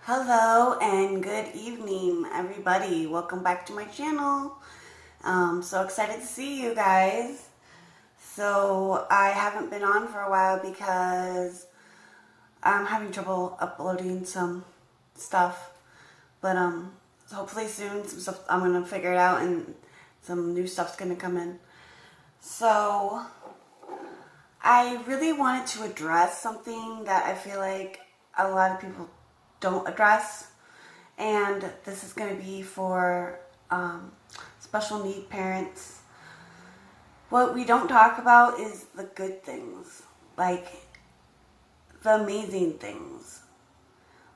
Hello and good evening, everybody. Welcome back to my channel. So excited to see you guys. So I haven't been on for a while because I'm having trouble uploading some stuff, but hopefully soon some stuff I'm gonna figure it out and some new stuff's gonna come in. So I really wanted to address something that I feel like a lot of people don't address, and this is going to be for special need parents. What we don't talk about is the good things, like the amazing things.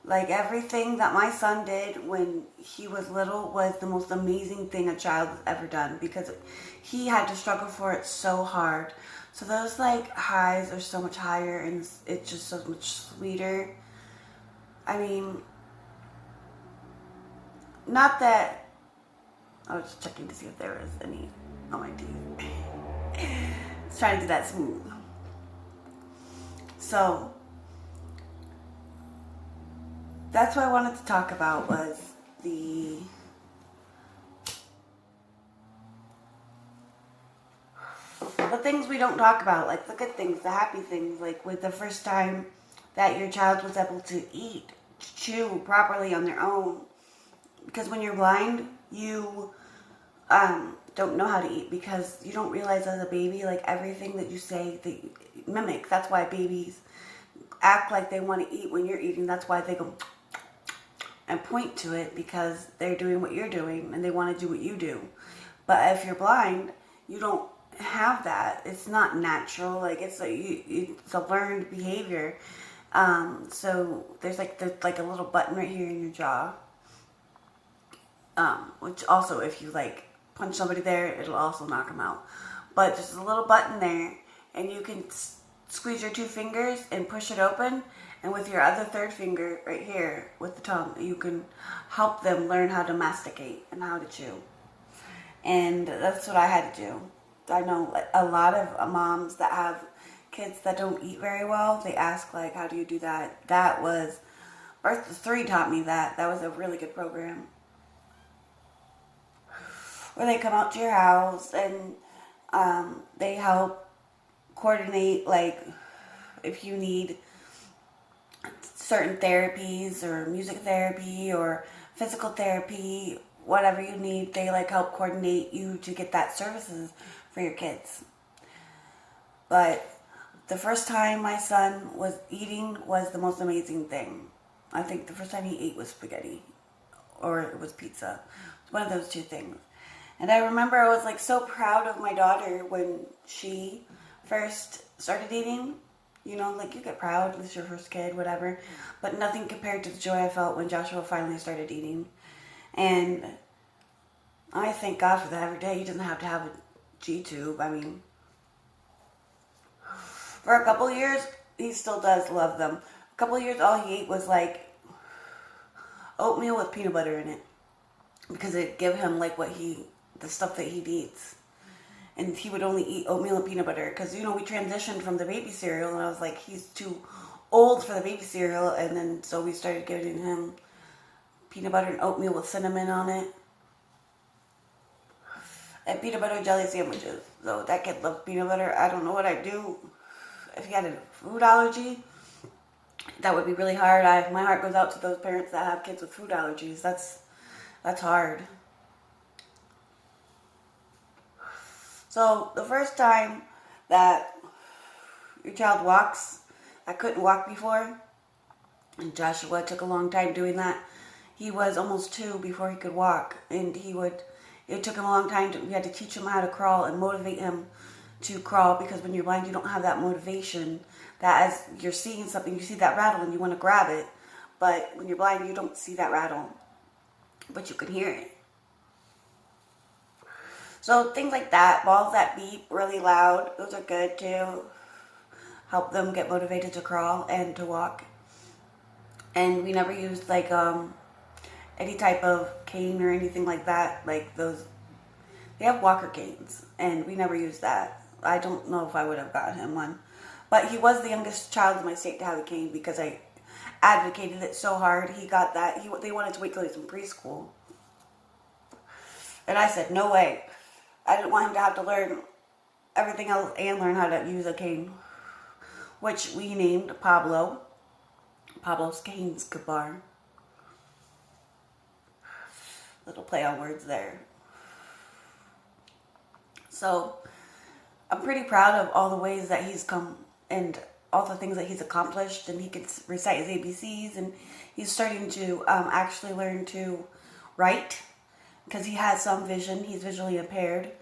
Like everything that my son did when he was little was the most amazing thing a child has ever done because he had to struggle for it so hard. So those like highs are so much higher and it's just so much sweeter. I mean, not that I was just checking to see if there was any on my teeth. Just trying to do that smooth. So that's what I wanted to talk about was the things we don't talk about, like the good things, the happy things, like with the first time that your child was able to eat, chew properly on their own. Because when you're blind, you don't know how to eat because you don't realize as a baby, like everything that you say, they mimic. That's why babies act like they want to eat when you're eating. That's why they go and point to it because they're doing what you're doing and they want to do what you do. But if you're blind, you don't have that. It's not natural. Like it's a learned behavior. So there's like a little button right here in your jaw. Which also, if you like punch somebody there, it'll also knock them out. But there's a little button there, and you can squeeze your two fingers and push it open. And with your other third finger right here with the tongue, you can help them learn how to masticate and how to chew. And that's what I had to do. I know a lot of moms that have kids that don't eat very well, they ask like, how do you do that? That was, Birth to 3 taught me that. That was a really good program. Where they come out to your house and they help coordinate, like if you need certain therapies or music therapy or physical therapy, whatever you need, they like help coordinate you to get that services for your kids. But the first time my son was eating was the most amazing thing. I think the first time he ate was spaghetti or it was pizza. One of those two things. And I remember I was like so proud of my daughter when she first started eating. You know, like you get proud, it's your first kid, whatever. But nothing compared to the joy I felt when Joshua finally started eating. And I thank God for that every day. He doesn't have to have a G-tube. I mean, for a couple years, he still does love them. A couple years, all he ate was like oatmeal with peanut butter in it. Because it gave him like the stuff that he needs. And he would only eat oatmeal and peanut butter. Because, you know, we transitioned from the baby cereal. And I was like, he's too old for the baby cereal. And then, so we started giving him peanut butter and oatmeal with cinnamon on it. And peanut butter jelly sandwiches. So that kid loved peanut butter. I don't know what I'd do. If he had a food allergy, that would be really hard. My heart goes out to those parents that have kids with food allergies. That's hard. So the first time that your child walks, I couldn't walk before, and Joshua took a long time doing that. He was almost 2 before he could walk, and it took him a long time. We had to teach him how to crawl and motivate him to crawl, because when you're blind, you don't have that motivation that as you're seeing something, you see that rattle and you want to grab it. But when you're blind, you don't see that rattle, but you can hear it. So things like that, balls that beep really loud, those are good to help them get motivated to crawl and to walk. And we never used like any type of cane or anything like that. Like those, they have walker canes, and we never used that. I don't know if I would have gotten him one, but he was the youngest child in my state to have a cane because advocated it so hard. He got that. They wanted to wait till he was in preschool. And I said, no way. I didn't want him to have to learn everything else and learn how to use a cane, which we named Pablo. Pablo's Cane Escobar. Little play on words there. So, I'm pretty proud of all the ways that he's come and all the things that he's accomplished, and he can recite his ABCs, and he's starting to actually learn to write because he has some vision. He's visually impaired,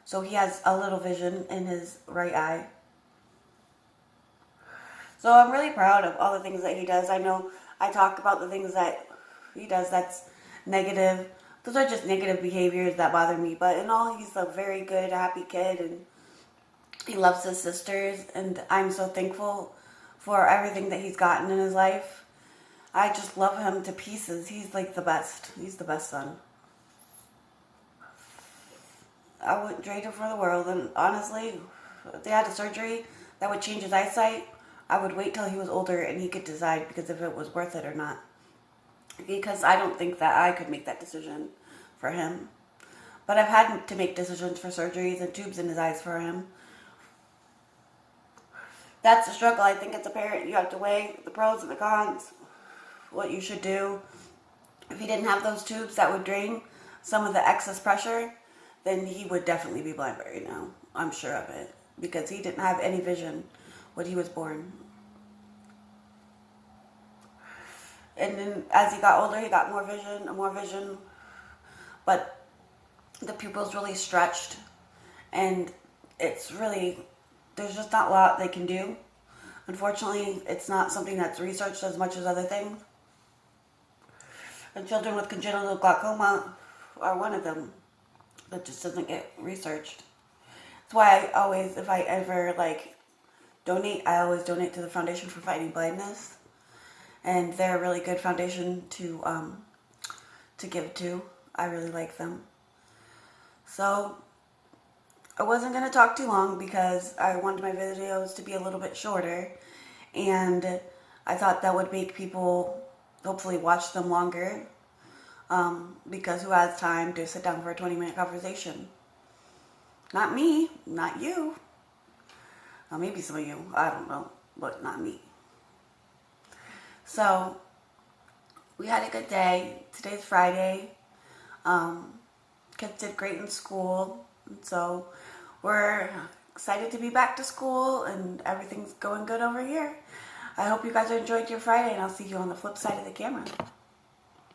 so he has a little vision in his right eye. So I'm really proud of all the things that he does. I know I talk about the things that he does that's negative. Those are just negative behaviors that bother me, but in all, he's a very good, happy kid, and he loves his sisters, and I'm so thankful for everything that he's gotten in his life. I just love him to pieces. He's like the best. He's the best son. I wouldn't trade him for the world, and honestly, if they had a surgery that would change his eyesight, I would wait till he was older and he could decide because if it was worth it or not. Because I don't think that I could make that decision for him. But I've had to make decisions for surgeries and tubes in his eyes for him. That's a struggle. I think as a parent, you have to weigh the pros and the cons, what you should do. If he didn't have those tubes that would drain some of the excess pressure, then he would definitely be blind right now. I'm sure of it. Because he didn't have any vision when he was born. And then as he got older, he got more vision and more vision. But the pupils really stretched. And it's really, there's just not a lot they can do. Unfortunately, it's not something that's researched as much as other things. And children with congenital glaucoma are one of them that just doesn't get researched. That's why I always, if I ever donate, I always donate to the Foundation for Fighting Blindness. And they're a really good foundation to give to. I really like them. So I wasn't going to talk too long because I wanted my videos to be a little bit shorter. And I thought that would make people hopefully watch them longer. Because who has time to sit down for a 20-minute conversation? Not me, not you. Well, maybe some of you, I don't know, but not me. So, we had a good day. Today's Friday. Kids did great in school. So, we're excited to be back to school and everything's going good over here. I hope you guys enjoyed your Friday and I'll see you on the flip side of the camera.